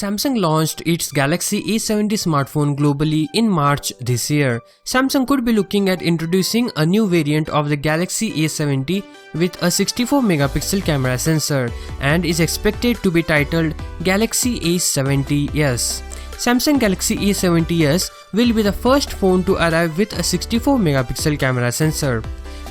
Samsung launched its Galaxy A70 smartphone globally in March this year. Samsung could be looking at introducing a new variant of the Galaxy A70 with a 64-megapixel camera sensor and is expected to be titled Galaxy A70s. Samsung Galaxy A70s will be the first phone to arrive with a 64-megapixel camera sensor.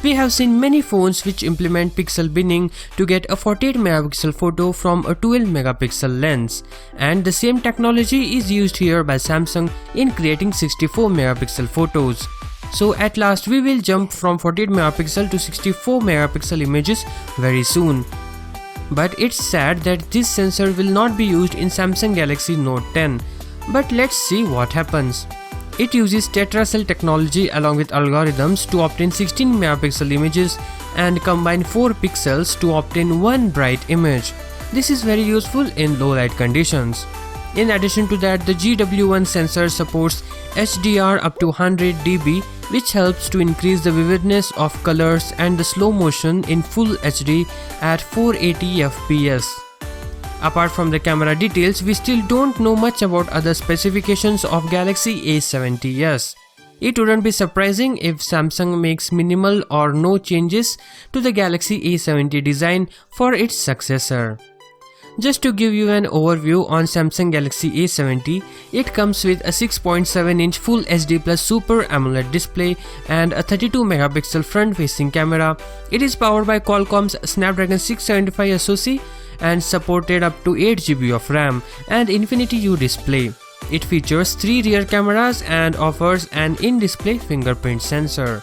We have seen many phones which implement pixel binning to get a 48-megapixel photo from a 12-megapixel lens, and the same technology is used here by Samsung in creating 64-megapixel photos. So at last we will jump from 48-megapixel to 64-megapixel images very soon. But it's sad that this sensor will not be used in Samsung Galaxy Note 10. But let's see what happens. It uses tetracell technology along with algorithms to obtain 16-megapixel images and combine 4 pixels to obtain one bright image. This is very useful in low light conditions. In addition to that, the GW1 sensor supports HDR up to 100 dB, which helps to increase the vividness of colors and the slow motion in Full HD at 480 fps. Apart from the camera details, we still don't know much about other specifications of Galaxy A70s. It wouldn't be surprising if Samsung makes minimal or no changes to the Galaxy A70 design for its successor. Just to give you an overview on Samsung Galaxy A70, it comes with a 6.7-inch Full HD Plus Super AMOLED display and a 32-megapixel front-facing camera. It is powered by Qualcomm's Snapdragon 675 SoC and supported up to 8 GB of RAM and Infinity U display. It features 3 rear cameras and offers an in-display fingerprint sensor.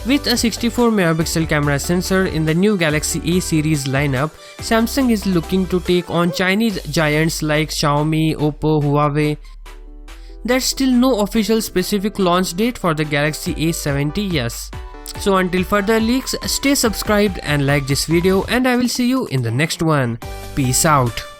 With a 64-megapixel camera sensor in the new Galaxy A series lineup, Samsung is looking to take on Chinese giants like Xiaomi, Oppo, Huawei. There's still no official specific launch date for the Galaxy A70s. So until further leaks, stay subscribed and like this video, and I will see you in the next one. Peace out.